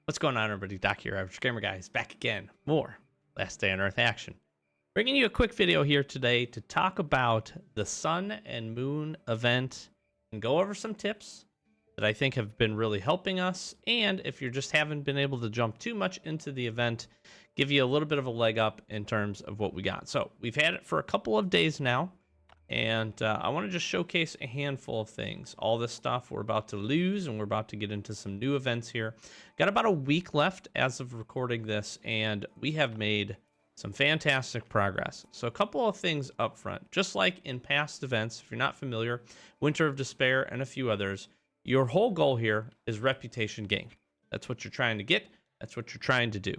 What's going on, everybody? Doc here, Average Gamer Guys, back again. More Last Day on Earth action. Bringing you a quick video here today to talk about the Sun and Moon event and go over some tips that I think have been really helping us. And if you just haven't been able to jump too much into the event, give you a little bit of a leg up in terms of what we got. So we've had it for a couple of days now. And I want to just showcase a handful of things. All this stuff we're about to lose, and we're about to get into some new events here. Got about a week left as of recording this, and we have made some fantastic progress. So a couple of things up front. Just like in past events, if you're not familiar, Winter of Despair and a few others, your whole goal here is reputation gain. That's what you're trying to get. That's what you're trying to do.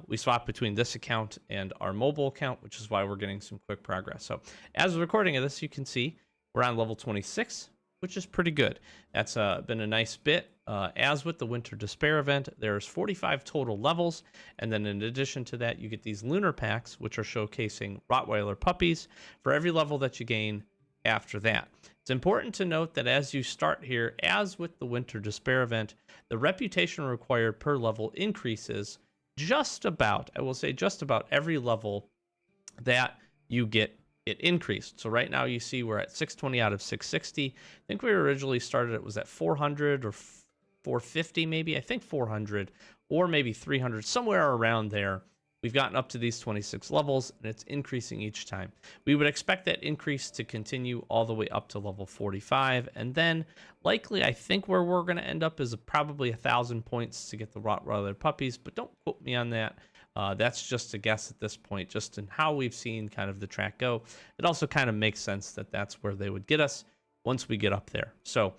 We swap between this account and our mobile account, which is why we're getting some quick progress. So as of recording of this, you can see we're on level 26, which is pretty good. That's been a nice bit. As with the Winter Despair event, there's 45 total levels. And then in addition to that, you get these lunar packs, which are showcasing Rottweiler puppies for every level that you gain after that. It's important to note that as you start here, as with the Winter Despair event, the reputation required per level increases just about, I will say just about every level that you get it increased. So right now you see we're at 620 out of 660. I think we originally started, it was at 400 or 450 maybe. I think 400 or maybe 300, somewhere around there. We've gotten up to these 26 levels, and it's increasing each time. We would expect that increase to continue all the way up to level 45, and then likely, I think where we're going to end up is probably 1,000 points to get the Rottweiler puppies, but don't quote me on that. That's just a guess at this point, just in how we've seen kind of the track go. It also kind of makes sense that that's where they would get us once we get up there. So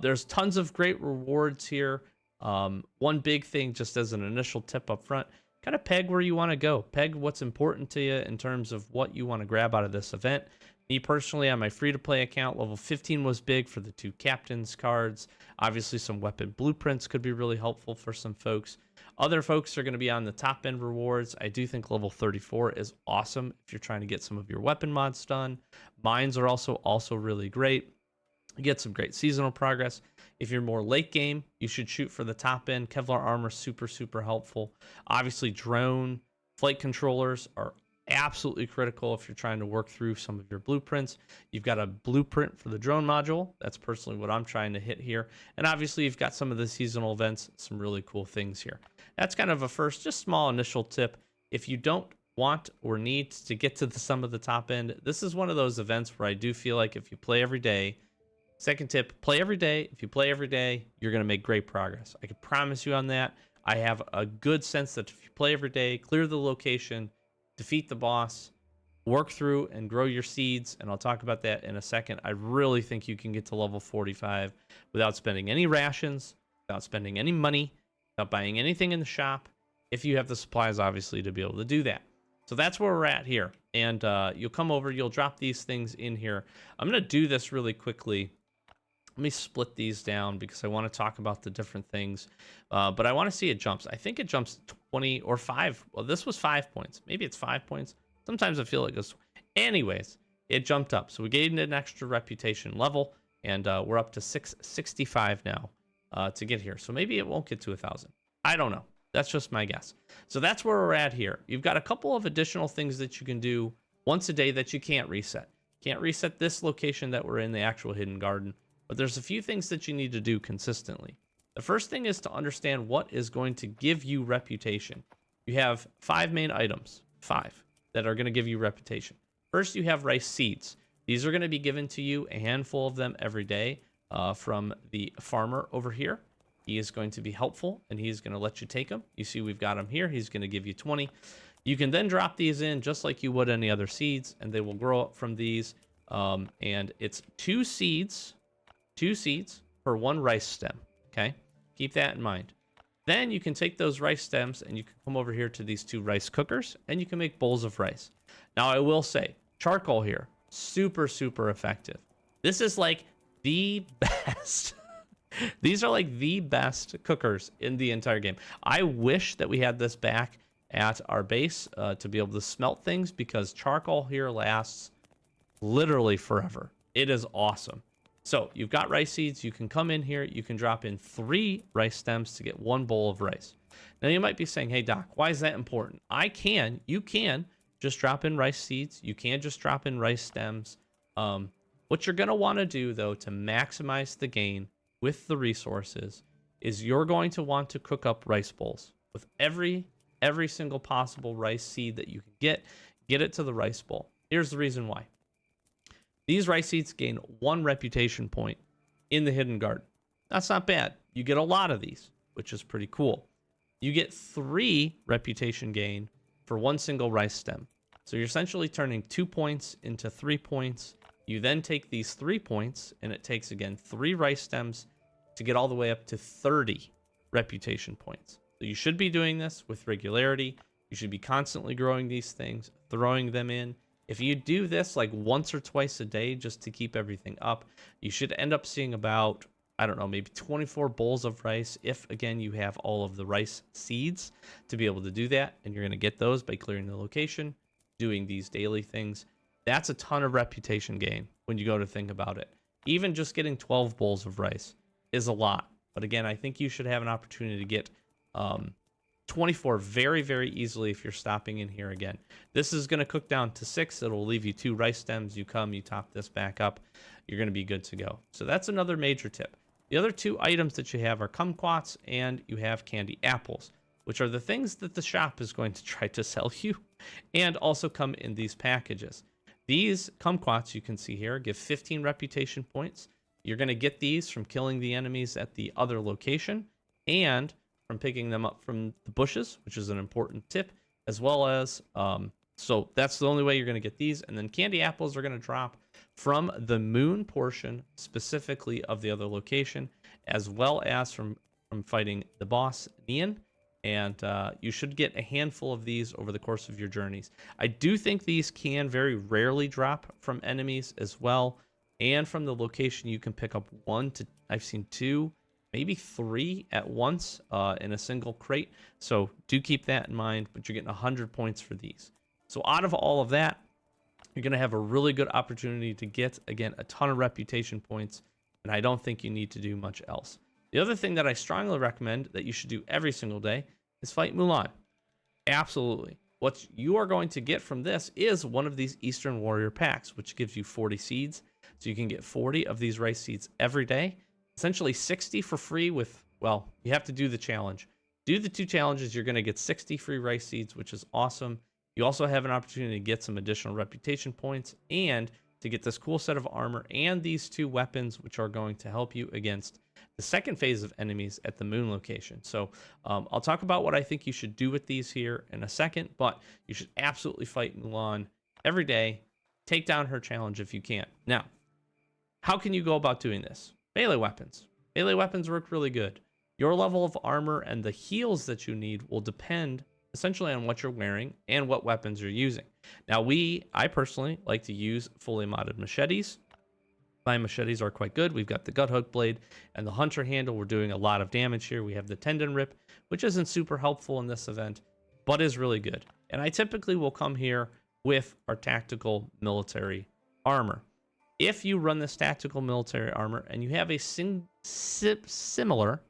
there's tons of great rewards here. One big thing, just as an initial tip up front, kind of peg where you want to go. Peg what's important to you in terms of what you want to grab out of this event. Me personally, on my free-to-play account, level 15 was big for the 2 captains cards. Obviously, some weapon blueprints could be really helpful for some folks. Other folks are going to be on the top-end rewards. I do think level 34 is awesome if you're trying to get some of your weapon mods done. Mines are also really great. You get some great seasonal progress. If you're more late game, you should shoot for the top end. Kevlar armor, super helpful. Obviously, drone flight controllers are absolutely critical if you're trying to work through some of your blueprints. You've got a blueprint for the drone module. That's personally what I'm trying to hit here. And obviously, you've got some of the seasonal events, some really cool things here. That's kind of a first, just small initial tip. If you don't want or need to get to some of the top end, this is one of those events where I do feel like if you play every day, second tip, play every day. If you play every day, you're going to make great progress. I can promise you on that. I have a good sense that if you play every day, clear the location, defeat the boss, work through and grow your seeds, and I'll talk about that in a second, I really think you can get to level 45 without spending any rations, without spending any money, without buying anything in the shop, if you have the supplies, obviously, to be able to do that. So that's where we're at here. And you'll come over, you'll drop these things in here. I'm going to do this really quickly. Let me split these down because I want to talk about the different things. But I want to see it jumps. I think it jumps 20 or 5. Well, this was 5 points. Maybe it's 5 points. Sometimes I feel like it's... Anyways, it jumped up. So we gained an extra reputation level. And we're up to 665 now to get here. So maybe it won't get to 1,000. I don't know. That's just my guess. So that's where we're at here. You've got a couple of additional things that you can do once a day that you can't reset. Can't reset this location that we're in, the actual hidden garden. But there's a few things that you need to do consistently. The first thing is to understand what is going to give you reputation. You have 5 main items, 5, that are going to give you reputation. First, you have rice seeds. These are going to be given to you, a handful of them every day from the farmer over here. He is going to be helpful, and he's going to let you take them. You see we've got him here. He's going to give you 20. You can then drop these in just like you would any other seeds, and they will grow up from these. And it's 2 seeds per 1 rice stem. Okay, keep that in mind. Then you can take those rice stems and you can come over here to these 2 rice cookers and you can make bowls of rice. Now I will say charcoal here, super effective. This is like the best. These are like the best cookers in the entire game. I wish that we had this back at our base to be able to smelt things, because charcoal here lasts literally forever. It is awesome. So you've got rice seeds. You can come in here. You can drop in 3 rice stems to get 1 bowl of rice. Now you might be saying, hey, Doc, why is that important? You can just drop in rice seeds. You can just drop in rice stems. What you're going to want to do, though, to maximize the gain with the resources is you're going to want to cook up rice bowls with every single possible rice seed that you can get it to the rice bowl. Here's the reason why. These rice seeds gain 1 reputation point in the hidden garden. That's not bad. You get a lot of these, which is pretty cool. You get 3 reputation gain for 1 single rice stem. So you're essentially turning 2 points into 3 points. You then take these 3 points, and it takes, again, 3 rice stems to get all the way up to 30 reputation points. So you should be doing this with regularity. You should be constantly growing these things, throwing them in. If you do this like once or twice a day just to keep everything up, you should end up seeing about, I don't know, maybe 24 bowls of rice if, again, you have all of the rice seeds to be able to do that. And you're going to get those by clearing the location, doing these daily things. That's a ton of reputation gain when you go to think about it. Even just getting 12 bowls of rice is a lot. But again, I think you should have an opportunity to get 24 very, very easily if you're stopping in here again. This is going to cook down to 6. It'll leave you 2 rice stems. You come, you top this back up. You're going to be good to go. So that's another major tip. The other 2 items that you have are kumquats and you have candy apples, which are the things that the shop is going to try to sell you and also come in these packages. These kumquats you can see here give 15 reputation points. You're going to get these from killing the enemies at the other location and from picking them up from the bushes, which is an important tip, as well as, so that's the only way you're going to get these. And then candy apples are going to drop from the moon portion, specifically of the other location, as well as from fighting the boss, Nian. And you should get a handful of these over the course of your journeys. I do think these can very rarely drop from enemies as well. And from the location, you can pick up 1 to, I've seen 2, maybe 3 at once in a single crate. So do keep that in mind, but you're getting 100 points for these. So out of all of that, you're going to have a really good opportunity to get, again, a ton of reputation points. And I don't think you need to do much else. The other thing that I strongly recommend that you should do every single day is fight Mulan. Absolutely. What you are going to get from this is one of these Eastern Warrior packs, which gives you 40 seeds. So you can get 40 of these rice seeds every day. Essentially 60 for free with, well, you have to do the challenge. Do the 2 challenges, you're going to get 60 free rice seeds, which is awesome. You also have an opportunity to get some additional reputation points and to get this cool set of armor and these 2 weapons, which are going to help you against the second phase of enemies at the moon location. So I'll talk about what I think you should do with these here in a second, but you should absolutely fight Mulan every day. Take down her challenge if you can. Now, how can you go about doing this? Melee weapons. Melee weapons work really good. Your level of armor and the heals that you need will depend essentially on what you're wearing and what weapons you're using. Now, I personally like to use fully modded machetes. My machetes are quite good. We've got the gut hook blade and the hunter handle. We're doing a lot of damage here. We have the tendon rip, which isn't super helpful in this event, but is really good. And I typically will come here with our tactical military armor. If you run this tactical military armor and you have a similar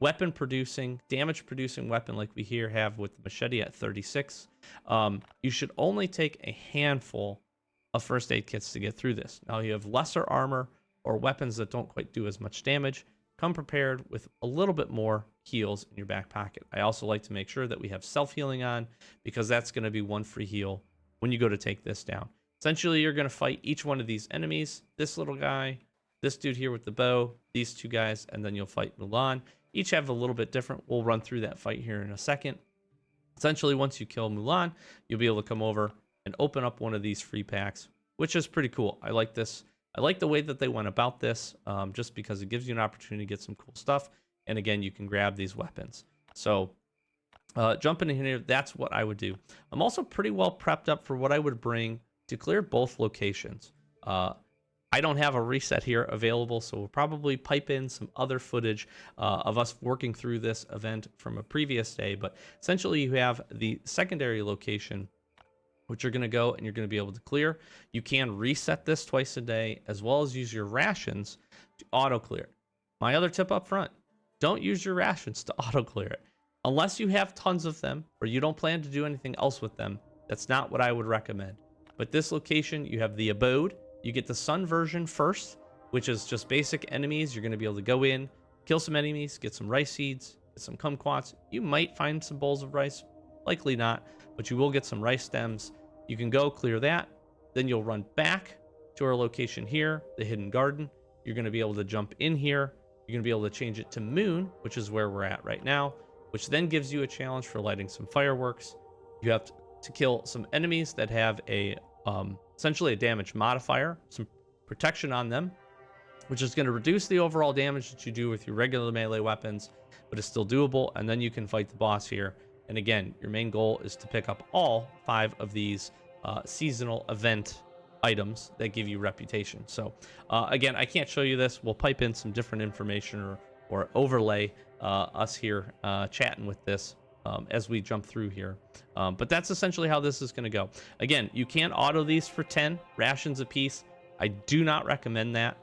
weapon producing, damage producing weapon like we here have with the machete at 36, you should only take a handful of first aid kits to get through this. Now you have lesser armor or weapons that don't quite do as much damage. Come prepared with a little bit more heals in your back pocket. I also like to make sure that we have self-healing on because that's going to be 1 free heal when you go to take this down. Essentially, you're going to fight each one of these enemies, this little guy, this dude here with the bow, these 2 guys, and then you'll fight Mulan. Each have a little bit different. We'll run through that fight here in a second. Essentially, once you kill Mulan, you'll be able to come over and open up one of these free packs, which is pretty cool. I like this. I like the way that they went about this, just because it gives you an opportunity to get some cool stuff. And again, you can grab these weapons. So jumping in here, that's what I would do. I'm also pretty well prepped up for what I would bring to clear both locations. I don't have a reset here available, so we'll probably pipe in some other footage of us working through this event from a previous day. But essentially, you have the secondary location which you're going to go and you're going to be able to clear. You can reset this twice a day, as well as use your rations to auto clear. My other tip up front, don't use your rations to auto clear it. Unless you have tons of them or you don't plan to do anything else with them, that's not what I would recommend. But this location, you have the abode. You get the sun version first, which is just basic enemies. You're going to be able to go in, kill some enemies, get some rice seeds, get some kumquats. You might find some bowls of rice, likely not, but you will get some rice stems. You can go clear that. Then you'll run back to our location here, the hidden garden. You're going to be able to jump in here. You're going to be able to change it to moon, which is where we're at right now, which then gives you a challenge for lighting some fireworks. You have to kill some enemies that have a essentially a damage modifier, some protection on them, which is going to reduce the overall damage that you do with your regular melee weapons, but it's still doable. And then you can fight the boss here. And again, your main goal is to pick up all 5 of these seasonal event items that give you reputation. So again, I can't show you this. We'll pipe in some different information or overlay us here chatting with this as we jump through here. But that's essentially how this is going to go. Again, you can auto these for 10 rations a piece. I do not recommend that.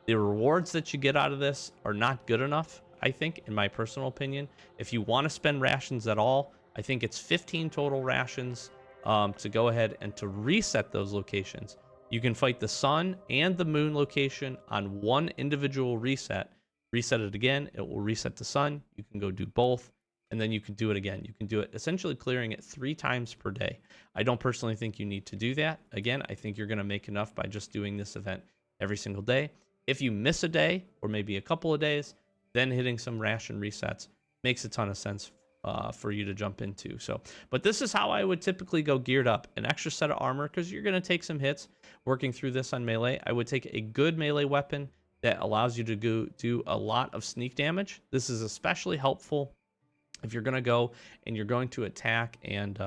The rewards that you get out of this are not good enough, I think, in my personal opinion. If you want to spend rations at all, I think it's 15 total rations to go ahead and to reset those locations. You can fight the sun and the moon location on one individual reset. Reset it again, it will reset the sun. You can go do both, and then you can do it again. You can do it essentially clearing it 3 times per day. I don't personally think you need to do that. Again, I think you're going to make enough by just doing this event every single day. If you miss a day or maybe a couple of days, then hitting some ration resets makes a ton of sense for you to jump into. So, but this is how I would typically go geared up. An extra set of armor, because you're going to take some hits working through this on melee. I would take a good melee weapon that allows you to go do a lot of sneak damage. This is especially helpful if you're going to go and you're going to attack and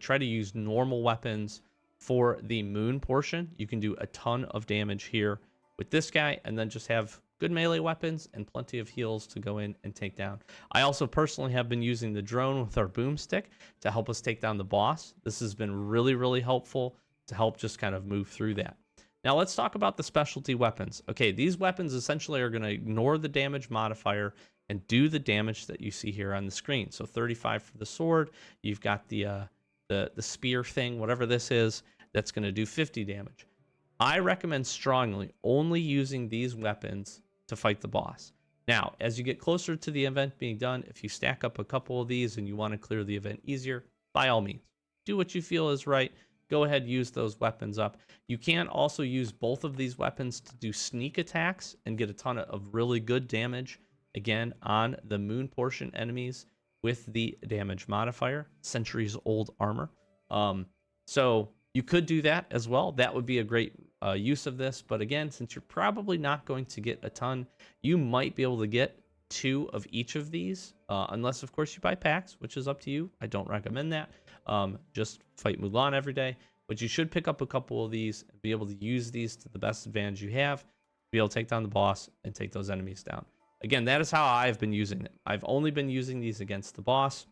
try to use normal weapons for the moon portion. You can do a ton of damage here with this guy, and then just have good melee weapons and plenty of heals to go in and take down. I also personally have been using the drone with our boomstick to help us take down the boss. This has been really, really helpful to help just kind of move through that. Now let's talk about the specialty weapons. Okay, these weapons essentially are going to ignore the damage modifier and do the damage that you see here on the screen. So 35 for the sword. You've got the spear thing, whatever this is, that's going to do 50 damage. I recommend strongly only using these weapons to fight the boss. Now, as you get closer to the event being done, if you stack up a couple of these and you want to clear the event easier, by all means, do what you feel is right. Go ahead, use those weapons up. You can also use both of these weapons to do sneak attacks and get a ton of really good damage, again, on the moon portion enemies with the damage modifier, centuries old armor. So you could do that as well. That would be a great use of this. But again, since you're probably not going to get a ton, you might be able to get 2 of each of these, unless, of course, you buy packs, which is up to you. I don't recommend that. Just fight Mulan every day. But you should pick up a couple of these and be able to use these to the best advantage you have, be able to take down the boss and take those enemies down. Again, that is how I've been using them. I've only been using these against the boss.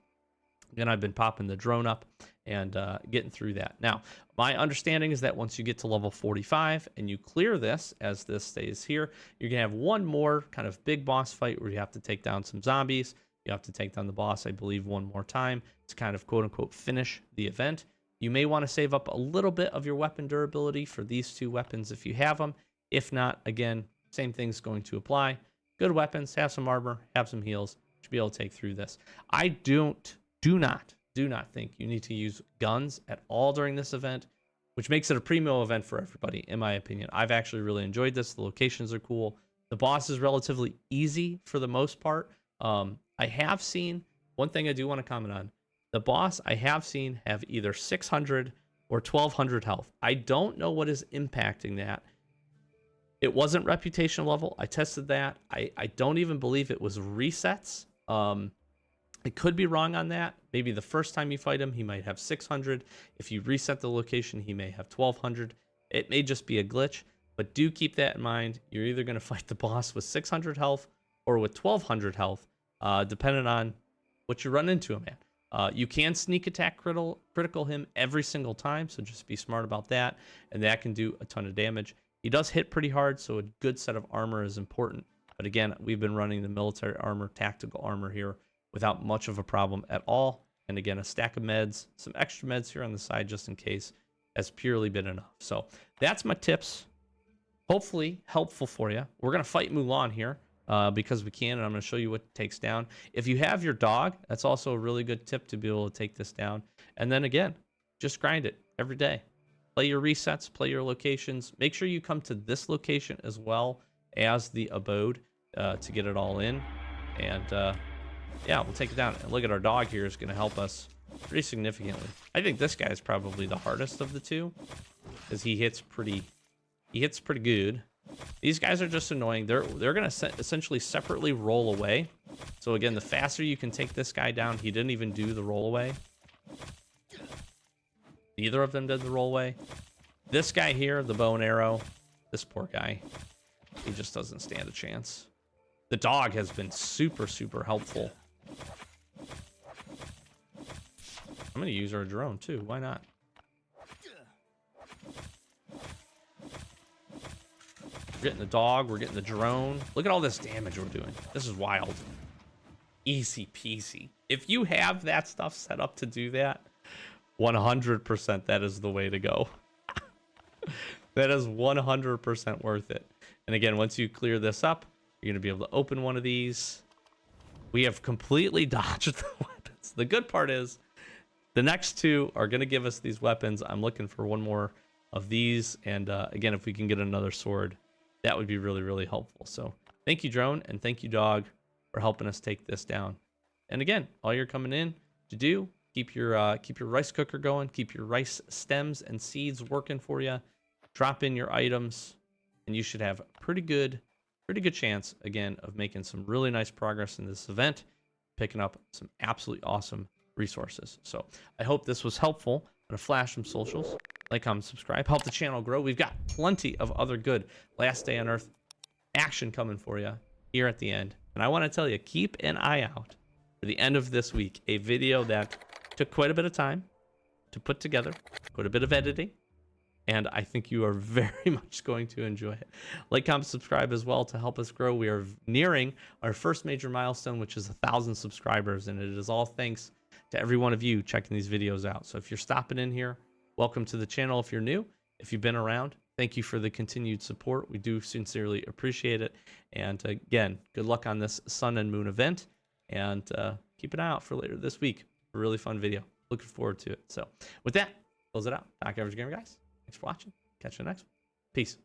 Then I've been popping the drone up and getting through that. Now, my understanding is that once you get to level 45 and you clear this, as this stays here, you're going to have one more kind of big boss fight where you have to take down some zombies. You have to take down the boss, I believe, one more time to kind of quote-unquote finish the event. You may want to save up a little bit of your weapon durability for these 2 weapons if you have them. If not, again, same thing's going to apply. Good weapons, have some armor, have some heals. Should be able to take through this. I do not think you need to use guns at all during this event, which makes it a primo event for everybody, in my opinion. I've actually really enjoyed this. The locations are cool. The boss is relatively easy for the most part. I have seen, one thing I do want to comment on, the boss I have seen have either 600 or 1200 health. I don't know what is impacting that. It wasn't reputation level. I tested that. I don't even believe it was resets. I could be wrong on that. Maybe the first time you fight him, he might have 600. If you reset the location, he may have 1200. It may just be a glitch, but do keep that in mind. You're either going to fight the boss with 600 health or with 1200 health, depending on what you run into him at. You can sneak attack critical him every single time, so just be smart about that, and that can do a ton of damage. He does hit pretty hard, so a good set of armor is important. But again, we've been running the military armor, tactical armor here without much of a problem at all. And again, a stack of meds, some extra meds here on the side just in case, has purely been enough. So that's my tips. Hopefully helpful for you. We're going to fight Mulan here because we can, and I'm going to show you what it takes down. If you have your dog, that's also a really good tip to be able to take this down. And then again, just grind it every day. Play your resets, play your locations. Make sure you come to this location as well as the abode to get it all in. And yeah, we'll take it down. And look at our dog here is going to help us pretty significantly. I think this guy is probably the hardest of the two because he hits pretty good. These guys are just annoying. They're going to essentially separately roll away. So again, the faster you can take this guy down, he didn't even do the roll away. Neither of them did the roll away. This guy here, the bow and arrow, this poor guy, he just doesn't stand a chance. The dog has been super, super helpful. I'm going to use our drone too. Why not? We're getting the dog. We're getting the drone. Look at all this damage we're doing. This is wild. Easy peasy. If you have that stuff set up to do that, 100% that is the way to go. That is 100% worth it. And again, once you clear this up, you're going to be able to open one of these. We have completely dodged the weapons. The good part is the next two are going to give us these weapons. I'm looking for one more of these. And again, if we can get another sword, that would be really, really helpful. So thank you, drone, and thank you, dog, for helping us take this down. And again, all you're coming in to do, keep your rice cooker going, keep your rice stems and seeds working for you, drop in your items, and you should have a pretty good chance, again, of making some really nice progress in this event, picking up some absolutely awesome resources. So I hope this was helpful. I'm going to flash some socials. Like, comment, subscribe. Help the channel grow. We've got plenty of other good Last Day on Earth action coming for you here at the end. And I want to tell you, keep an eye out for the end of this week, a video that took quite a bit of time to put together, quite a bit of editing, and I think you are very much going to enjoy it. Like, comment, subscribe as well to help us grow. We are nearing our first major milestone, which is 1,000 subscribers, and it is all thanks to every one of you checking these videos out. So if you're stopping in here, welcome to the channel. If you're new, if you've been around, thank you for the continued support. We do sincerely appreciate it. And again, good luck on this Sun and Moon event, and keep an eye out for later this week. A really fun video. Looking forward to it. So with that, close it out. Back Average Gamer guys. Thanks for watching. Catch you next one. Peace.